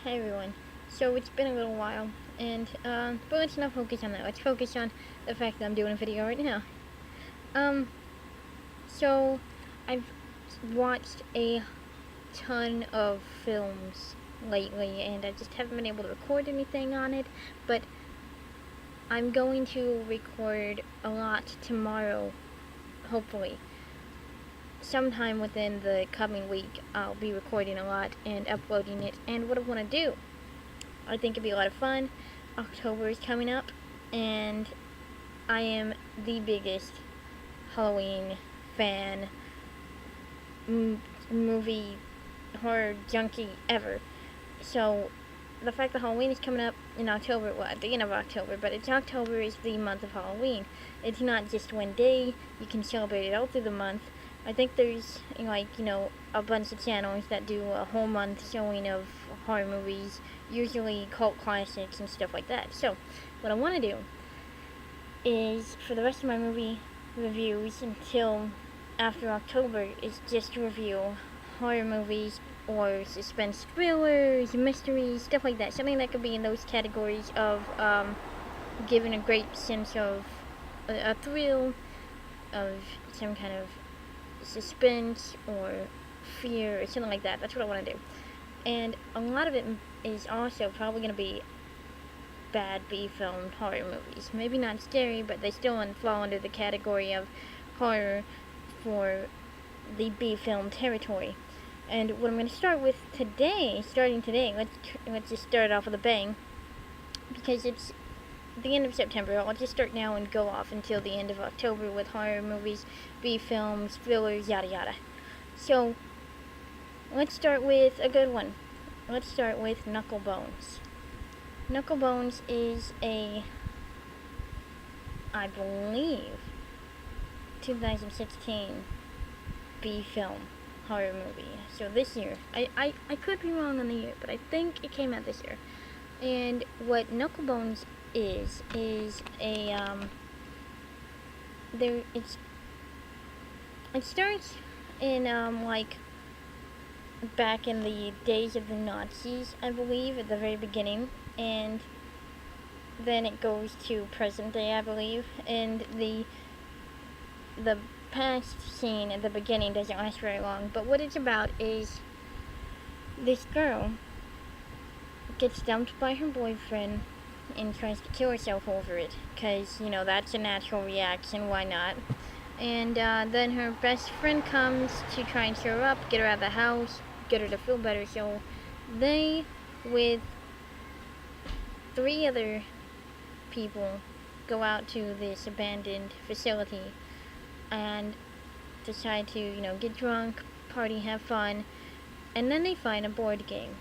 Hi everyone. So it's been a little while, but let's not focus on that. Let's focus on the fact that I'm doing a video right now. Um, so I've watched a ton of films lately, and I just haven't been able to record anything on it, but I'm going to record a lot tomorrow, hopefully. Sometime within the coming week, I'll be recording a lot and uploading it, and what I want to do, I think it'd be a lot of fun. October is coming up, and I am the biggest Halloween fan, movie horror junkie ever. So the fact that Halloween is coming up in October, well, at the end of October, but October is the month of Halloween. It's not just one day, you can celebrate it all through the month. I think there's, a bunch of channels that do a whole month showing of horror movies, usually cult classics and stuff like that. So, what I want to do is, for the rest of my movie reviews until after October, is just review horror movies or suspense thrillers, mysteries, stuff like that. Something that could be in those categories of giving a great sense of a thrill, of some kind of suspense or fear or something like that. That's what I want to do. And a lot of it is also probably going to be bad B-film horror movies. Maybe not scary, but they still fall under the category of horror for the B-film territory. And what I'm going to start with today, let's just start off with a bang, because it's the end of September. I'll just start now and go off until the end of October with horror movies, B-films, thrillers, yada yada. So, let's start with a good one. Let's start with Knucklebones. Knucklebones is I believe, 2016 B-film horror movie. So this year, I could be wrong on the year, but I think it came out this year. And what Knucklebones is a it starts in back in the days of the Nazis, I believe, at the very beginning, and then it goes to present day, I believe, and the past scene at the beginning doesn't last very long. But what it's about is this girl gets dumped by her boyfriend and tries to kill herself over it, because, that's a natural reaction, why not? And then her best friend comes to try and cheer her up, get her out of the house, get her to feel better. So they, with 3 other people, go out to this abandoned facility and decide to, get drunk, party, have fun, and then they find a board game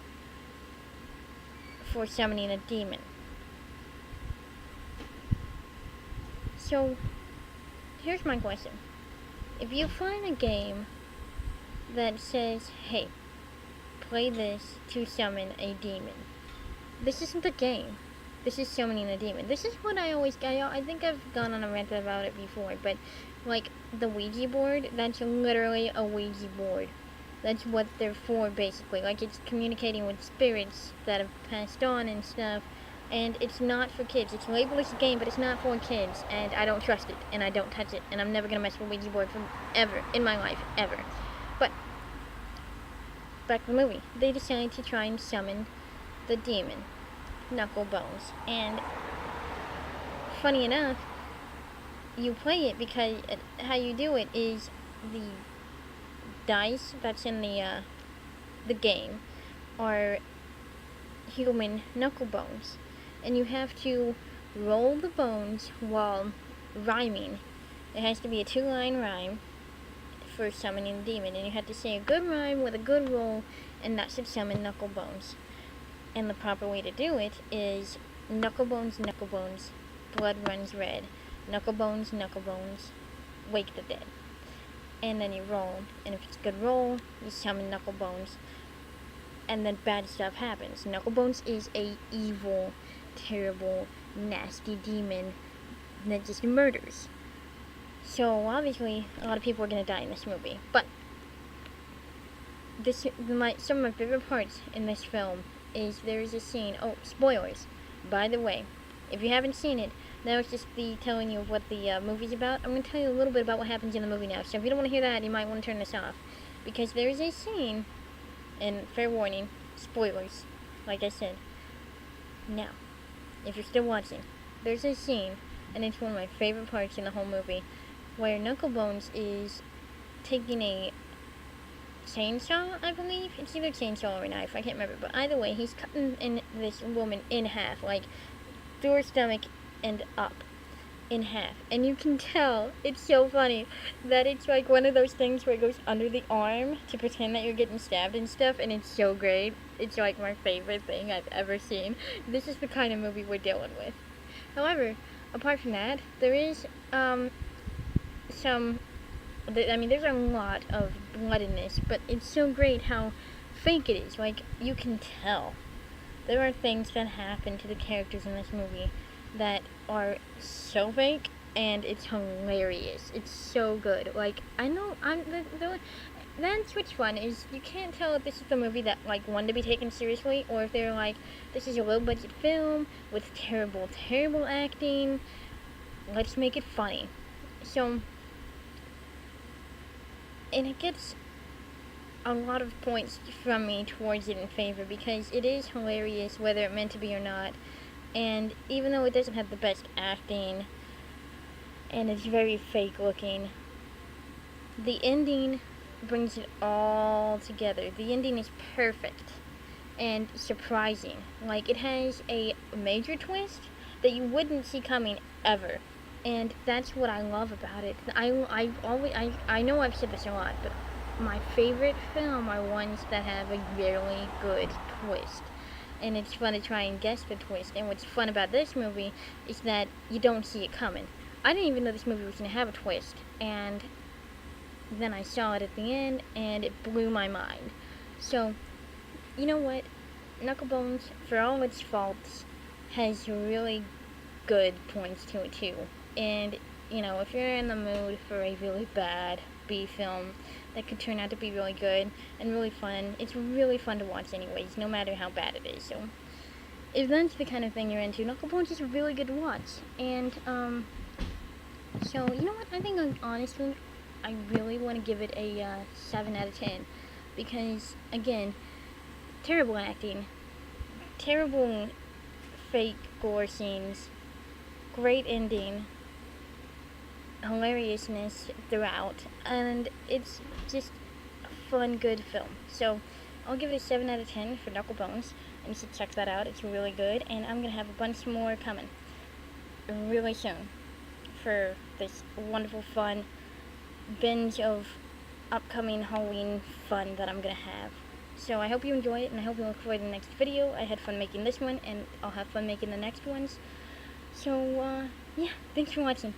for summoning a demon. So, here's my question. If you find a game that says, hey, play this to summon a demon, this isn't a game. This is summoning a demon. This is what I think I've gone on a rant about it before, but the Ouija board, that's literally a Ouija board. That's what they're for, basically. It's communicating with spirits that have passed on and stuff. And it's not for kids. It's labeled as a game, but it's not for kids. And I don't trust it, and I don't touch it, and I'm never gonna mess with a Ouija board ever in my life, ever. But back to the movie, they decide to try and summon the demon, Knucklebones. And funny enough, you play it because how you do it is the dice that's in the game are human knuckle bones, and you have to roll the bones while rhyming. It has to be a 2-line rhyme for summoning the demon, and you have to say a good rhyme with a good roll, and that should summon Knucklebones. And the proper way to do it is Knucklebones, Knucklebones, blood runs red. Knucklebones, Knucklebones, wake the dead. And then you roll, and if it's a good roll, you summon Knucklebones, and then bad stuff happens. Knucklebones is a evil, terrible, nasty demon that just murders. So obviously, a lot of people are gonna die in this movie. But some of my favorite parts in this film is there is a scene. Oh, spoilers, by the way. If you haven't seen it, that was just the telling you of what the movie's about. I'm going to tell you a little bit about what happens in the movie now. So if you don't want to hear that, you might want to turn this off. Because there is a scene, and fair warning, spoilers, like I said. Now, if you're still watching, there's a scene, and it's one of my favorite parts in the whole movie, where Knucklebones is taking a chainsaw, I believe. It's either chainsaw or a knife, I can't remember. But either way, he's cutting this woman in half, like through her stomach and up in half. And you can tell, it's so funny, that it's like one of those things where it goes under the arm to pretend that you're getting stabbed and stuff, and it's so great. It's like my favorite thing I've ever seen. This is the kind of movie we're dealing with. However, apart from that, there is there's a lot of blood in this, but it's so great how fake it is. Like, you can tell. There are things that happen to the characters in this movie that are so fake, and it's hilarious. It's so good. Like, that's what's fun, is you can't tell if this is the movie that, like, wanted to be taken seriously, or if they're like, this is a low-budget film with terrible, terrible acting. Let's make it funny. So, and it gets a lot of points from me towards it in favor, because it is hilarious whether it meant to be or not. And even though it doesn't have the best acting, and it's very fake looking, the ending brings it all together. The ending is perfect and surprising. Like, it has a major twist that you wouldn't see coming ever. And that's what I love about it. I know I've said this a lot, but my favorite film are ones that have a really good twist. And it's fun to try and guess the twist. And what's fun about this movie is that you don't see it coming. I didn't even know this movie was going to have a twist. And then I saw it at the end, and it blew my mind. So, you know what? Knucklebones, for all its faults, has really good points to it too. And, you know, if you're in the mood for a really bad B film that could turn out to be really good and really fun, it's really fun to watch anyways, no matter how bad it is. So, if that's the kind of thing you're into, Knucklebones is a really good watch. And, so, you know what? I think, honestly, I really want to give it a 7 out of 10. Because, again, terrible acting, terrible fake gore scenes, great ending, hilariousness throughout, and it's just a fun, good film. So, I'll give it a 7 out of 10 for Knucklebones, and you should check that out. It's really good, and I'm going to have a bunch more coming really soon for this wonderful, fun binge of upcoming Halloween fun that I'm going to have. So I hope you enjoy it, and I hope you look forward to the next video. I had fun making this one, and I'll have fun making the next ones. So, yeah, thanks for watching.